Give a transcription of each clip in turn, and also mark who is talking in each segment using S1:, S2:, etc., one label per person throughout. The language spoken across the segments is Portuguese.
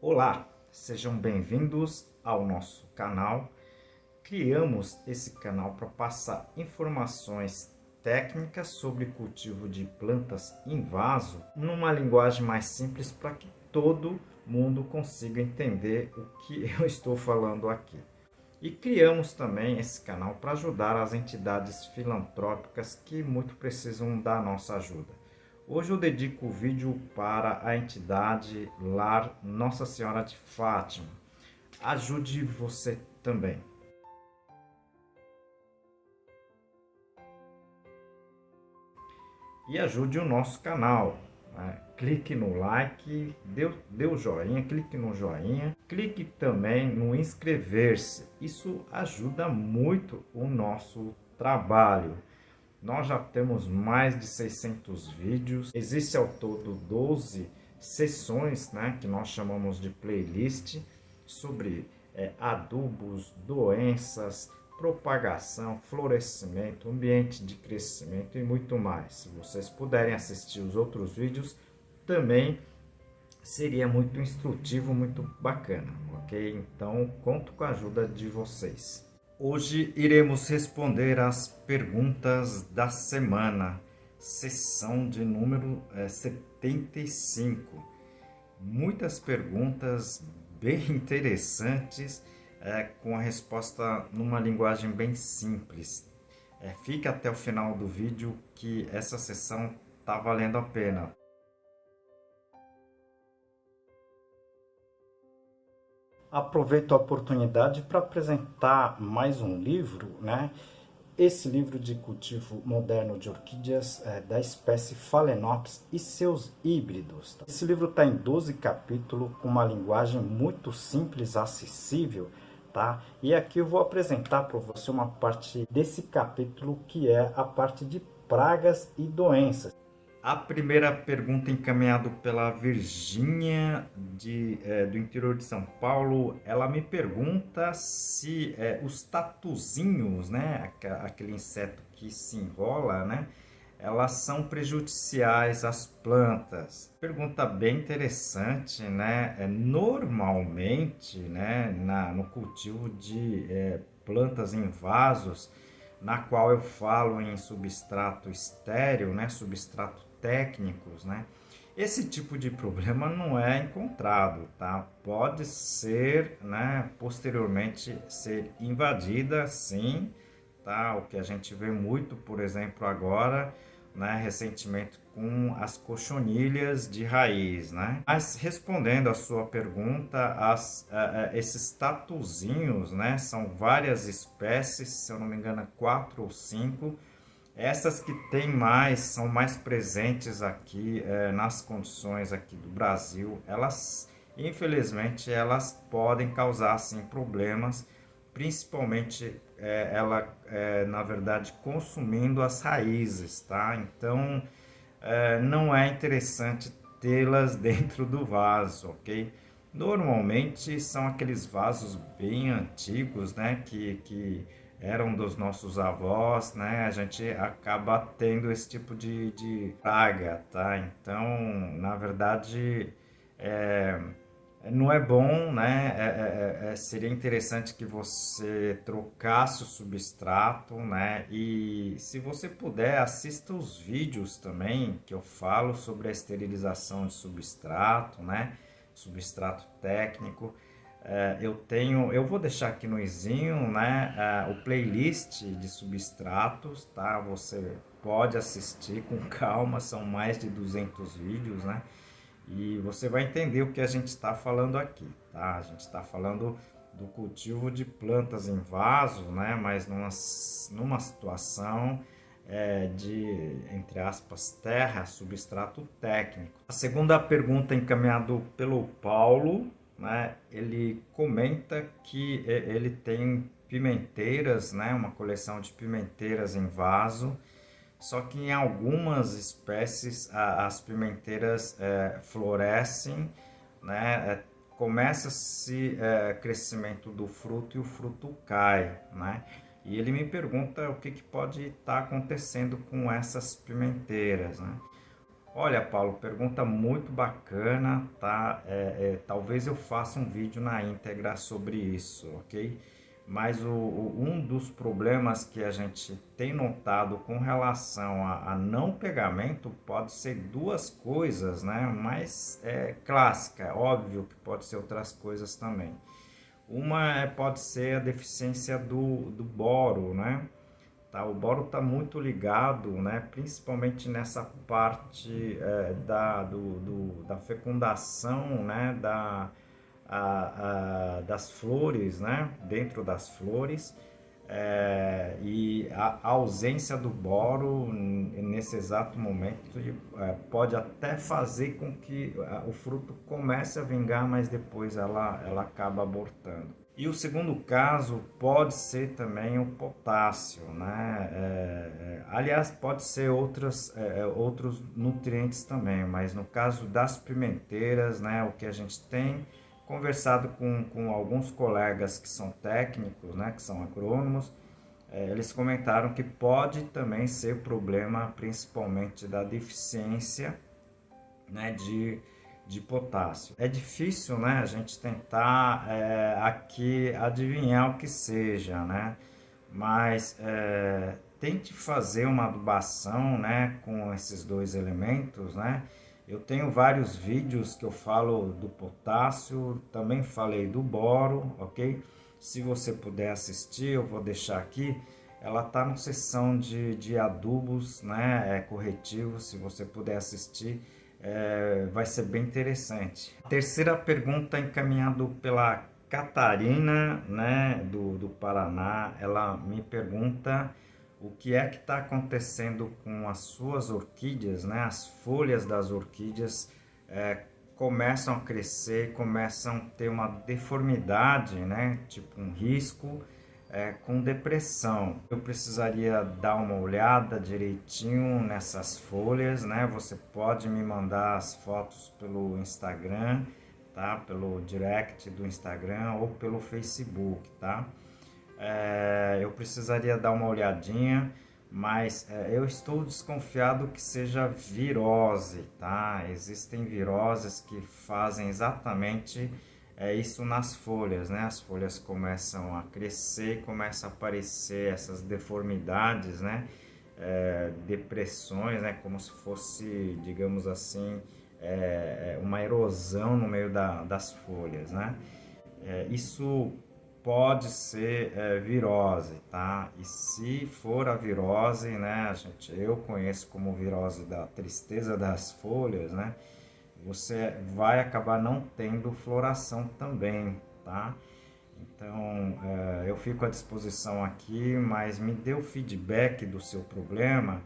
S1: Olá, sejam bem-vindos ao nosso canal. Criamos esse canal para passar informações técnicas sobre cultivo de plantas em vaso numa linguagem mais simples para que todo mundo consiga entender o que eu estou falando aqui. E criamos também esse canal para ajudar as entidades filantrópicas que muito precisam da nossa ajuda. Hoje eu dedico o vídeo para a entidade Lar Nossa Senhora de Fátima. Ajude você também. E ajude o nosso canal. Clique no like, dê o joinha, clique no joinha, clique também no inscrever-se. Isso ajuda muito o nosso trabalho. Nós já temos mais de 600 vídeos, existe ao todo 12 sessões, que nós chamamos de playlist, sobre adubos, doenças, propagação, florescimento, ambiente de crescimento e muito mais. Se vocês puderem assistir os outros vídeos, também seria muito instrutivo, muito bacana, ok? Então, conto com a ajuda de vocês. Hoje iremos responder as perguntas da semana, sessão de número 75. Muitas perguntas bem interessantes, com a resposta numa linguagem bem simples. Fique até o final do vídeo que essa sessão está valendo a pena. Aproveito a oportunidade para apresentar mais um livro, Esse livro de cultivo moderno de orquídeas da espécie Phalaenopsis e seus híbridos. Esse livro está em 12 capítulos, com uma linguagem muito simples, acessível, tá? E aqui eu vou apresentar para você uma parte desse capítulo que é a parte de pragas e doenças. A primeira pergunta encaminhada pela Virgínia do interior de São Paulo, ela me pergunta se os tatuzinhos, aquele inseto que se enrola, elas são prejudiciais às plantas. Pergunta bem interessante, Normalmente, no cultivo de plantas em vasos, na qual eu falo em substrato estéril, substrato técnicos, esse tipo de problema não é encontrado, tá? Pode ser, posteriormente ser invadida, sim, tá? O que a gente vê muito, por exemplo, agora, recentemente com as cochonilhas de raiz, Mas respondendo a sua pergunta, esses tatuzinhos, são várias espécies, se eu não me engano, 4 ou 5. Essas que tem mais, são mais presentes aqui nas condições aqui do Brasil, elas, infelizmente, elas podem causar, sim, problemas, principalmente na verdade, consumindo as raízes, tá? Então, não é interessante tê-las dentro do vaso, ok? Normalmente são aqueles vasos bem antigos, que eram dos nossos avós, A gente acaba tendo esse tipo de praga, tá? Então, na verdade, não é bom, seria interessante que você trocasse o substrato, E se você puder, assista os vídeos também que eu falo sobre a esterilização de substrato, Substrato técnico. Eu vou deixar aqui no izinho, o playlist de substratos, tá? Você pode assistir com calma, são mais de 200 vídeos, E você vai entender o que a gente está falando aqui, tá? A gente está falando do cultivo de plantas em vaso, Mas numa situação de, entre aspas, terra, substrato técnico. A segunda pergunta encaminhada pelo Paulo, ele comenta que ele tem pimenteiras, uma coleção de pimenteiras em vaso, só que em algumas espécies as pimenteiras florescem, começa-se crescimento do fruto e o fruto cai, E ele me pergunta o que pode estar acontecendo com essas pimenteiras, Olha, Paulo, pergunta muito bacana, tá? Talvez eu faça um vídeo na íntegra sobre isso, ok? Mas um dos problemas que a gente tem notado com relação a não pegamento pode ser duas coisas, né? Mas é clássica, é óbvio que pode ser outras coisas também. Uma pode ser a deficiência do boro, né? Tá, o boro está muito ligado, né, principalmente nessa parte da fecundação, né, das flores, né, dentro das flores, e a ausência do boro nesse exato momento pode até fazer com que o fruto comece a vingar, mas depois ela acaba abortando. E o segundo caso pode ser também o potássio, né? Aliás, pode ser outros nutrientes também, mas no caso das pimenteiras, né, o que a gente tem conversado com alguns colegas que são técnicos, né, que são agrônomos, eles comentaram que pode também ser problema principalmente da deficiência, né, de potássio. É difícil, né, a gente tentar aqui adivinhar o que seja, né, mas tente fazer uma adubação, né, com esses dois elementos, né. Eu tenho vários vídeos que eu falo do potássio, também falei do boro, ok? Se você puder assistir, eu vou deixar aqui. Ela está na seção de adubos, né, corretivos, se você puder assistir, vai ser bem interessante. Terceira pergunta encaminhado pela Catarina, né, do Paraná. Ela me pergunta o que é que está acontecendo com as suas orquídeas, né? As folhas das orquídeas começam a crescer, começam a ter uma deformidade, né? Tipo um risco com depressão. Eu precisaria dar uma olhada direitinho nessas folhas, né? Você pode me mandar as fotos pelo Instagram, tá? Pelo direct do Instagram ou pelo Facebook, tá? Eu precisaria dar uma olhadinha, mas eu estou desconfiado que seja virose, tá? Existem viroses que fazem exatamente isso nas folhas, né? As folhas começam a crescer, começam a aparecer essas deformidades, né? Depressões, né? Como se fosse, digamos assim, uma erosão no meio das folhas, né? Isso pode ser virose, tá? E se for a virose, né, eu conheço como virose da tristeza das folhas, né? Você vai acabar não tendo floração também, tá? Então, eu fico à disposição aqui, mas me dê o feedback do seu problema,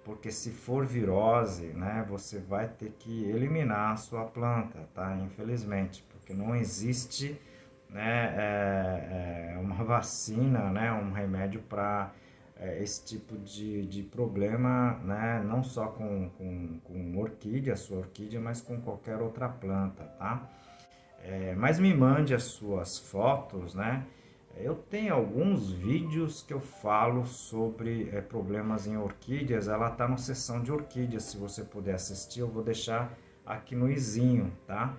S1: porque se for virose, né, você vai ter que eliminar a sua planta, tá? Infelizmente, porque não existe, né, uma vacina, né, um remédio para esse tipo de problema, né, não só com orquídea, sua orquídea, mas com qualquer outra planta, tá? Mas me mande as suas fotos, né? Eu tenho alguns vídeos que eu falo sobre problemas em orquídeas. Ela está na seção de orquídeas. Se você puder assistir, eu vou deixar aqui no izinho, tá?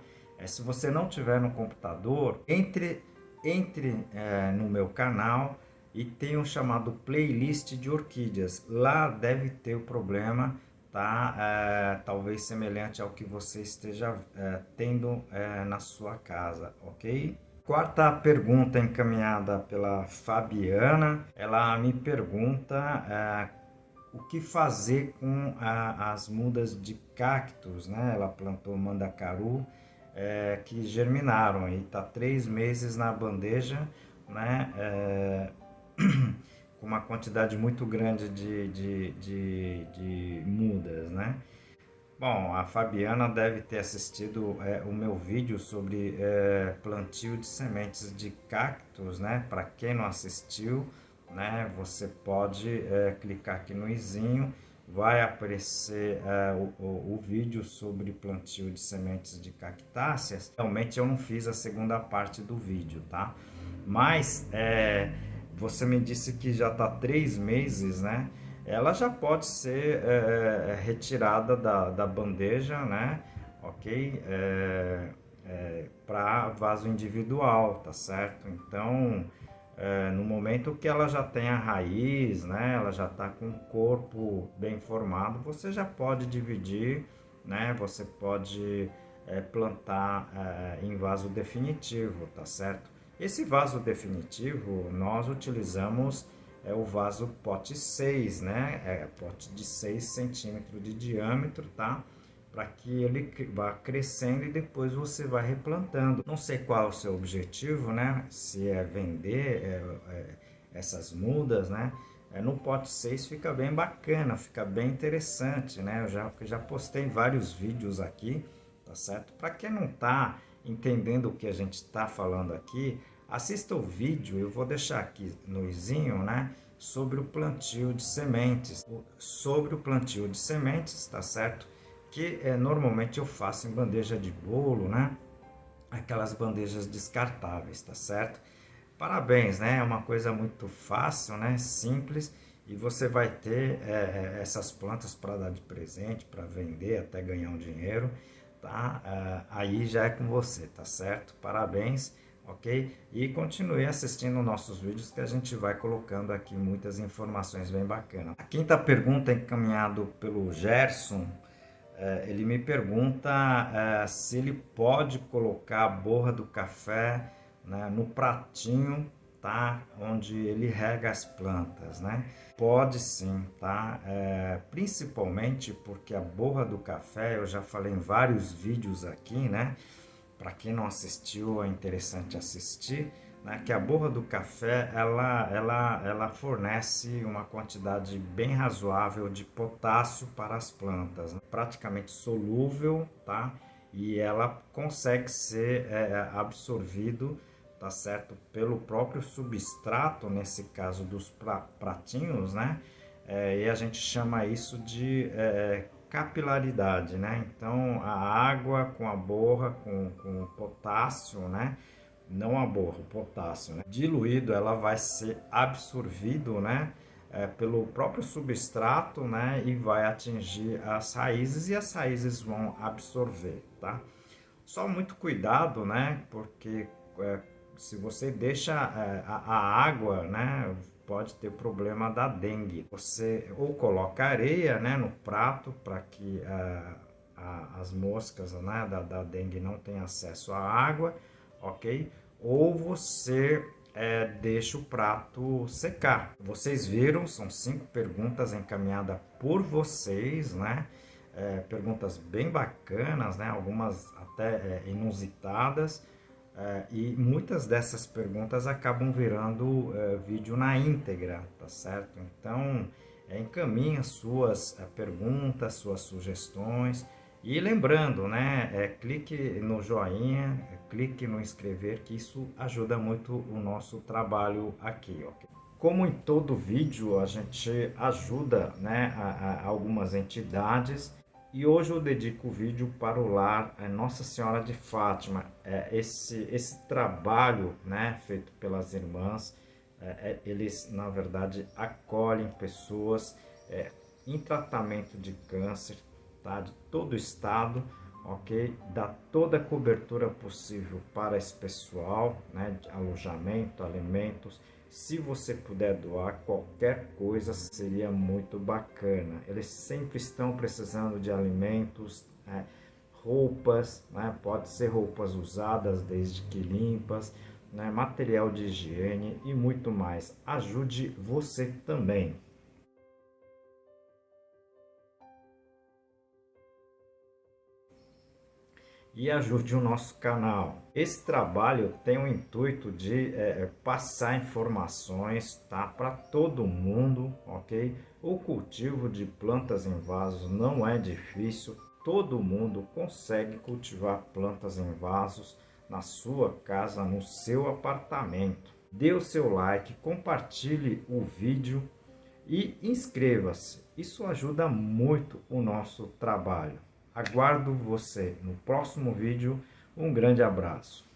S1: Se você não tiver no computador, entre no meu canal e tem um chamado playlist de orquídeas. Lá deve ter o problema, tá? Talvez semelhante ao que você esteja tendo na sua casa, ok? Quarta pergunta encaminhada pela Fabiana. Ela me pergunta o que fazer com as mudas de cactos, né? Ela plantou mandacaru que germinaram e está 3 meses na bandeja, né? Com uma quantidade muito grande de mudas, né? Bom, a Fabiana deve ter assistido o meu vídeo sobre plantio de sementes de cactos, né? Para quem não assistiu, né? Você pode clicar aqui no izinho, vai aparecer o vídeo sobre plantio de sementes de cactáceas. Realmente eu não fiz a segunda parte do vídeo, tá? Mas você me disse que já está 3 meses, né? ela já pode ser retirada da bandeja, né? Ok? Para vaso individual, tá certo? Então, no momento que ela já tem a raiz, né? Ela já está com o corpo bem formado, você já pode dividir, né? Você pode plantar em vaso definitivo, tá certo? Esse vaso definitivo nós utilizamos o vaso pote 6, né? Pote de 6 centímetros de diâmetro, tá? Para que ele vá crescendo e depois você vai replantando. Não sei qual é o seu objetivo, né? Se é vender essas mudas, né? No pote 6 fica bem bacana, fica bem interessante, né? Eu já postei vários vídeos aqui, tá certo? Para quem não tá entendendo o que a gente está falando aqui, assista o vídeo, eu vou deixar aqui no izinho, né? Sobre o plantio de sementes. Sobre o plantio de sementes, tá certo? Que normalmente eu faço em bandeja de bolo, né? Aquelas bandejas descartáveis, tá certo? Parabéns, né? É uma coisa muito fácil, né? Simples, e você vai ter essas plantas para dar de presente, para vender, até ganhar um dinheiro, tá? Aí já é com você, tá certo? Parabéns, ok? E continue assistindo nossos vídeos que a gente vai colocando aqui muitas informações bem bacanas. A quinta pergunta é encaminhado pelo Gerson. Ele me pergunta se ele pode colocar a borra do café, né, no pratinho, tá, onde ele rega as plantas, né? Pode sim, tá? Principalmente porque a borra do café, eu já falei em vários vídeos aqui, né? Para quem não assistiu, é interessante assistir, né, que a borra do café ela fornece uma quantidade bem razoável de potássio para as plantas, né? Praticamente solúvel, tá? E ela consegue ser absorvido, tá certo, pelo próprio substrato, nesse caso dos pratinhos, né? E a gente chama isso de capilaridade, né? Então a água com a borra, com o potássio, né? Não a borra, o potássio, né? Diluído, ela vai ser absorvido, né? Pelo próprio substrato, né? E vai atingir as raízes e as raízes vão absorver, tá? Só muito cuidado, né? Porque se você deixa a água, né? Pode ter problema da dengue. Você ou coloca areia, né? No prato para que as moscas, né? Da dengue não tenham acesso à água, ok? Ou você deixa o prato secar. Vocês viram, são 5 perguntas encaminhadas por vocês, né? Perguntas bem bacanas, né? Algumas até inusitadas, e muitas dessas perguntas acabam virando vídeo na íntegra, tá certo? Então, encaminhe suas perguntas, suas sugestões, e lembrando, né? Clique no joinha, clique no inscrever, que isso ajuda muito o nosso trabalho aqui, ok? Como em todo vídeo, a gente ajuda, né, a algumas entidades, e hoje eu dedico o vídeo para o lar Nossa Senhora de Fátima. Esse trabalho, né, feito pelas irmãs, eles na verdade acolhem pessoas em tratamento de câncer, tá, de todo o estado, ok? Dá toda a cobertura possível para esse pessoal, né, de alojamento, alimentos. Se você puder doar qualquer coisa, seria muito bacana. Eles sempre estão precisando de alimentos, né, roupas, né, pode ser roupas usadas desde que limpas, né, material de higiene e muito mais. Ajude você também. E ajude o nosso canal. Esse trabalho tem o intuito de passar informações, tá, para todo mundo, ok? O cultivo de plantas em vasos não é difícil, todo mundo consegue cultivar plantas em vasos na sua casa, no seu apartamento. Dê o seu like, compartilhe o vídeo e inscreva-se. Isso ajuda muito o nosso trabalho. Aguardo você no próximo vídeo. Um grande abraço.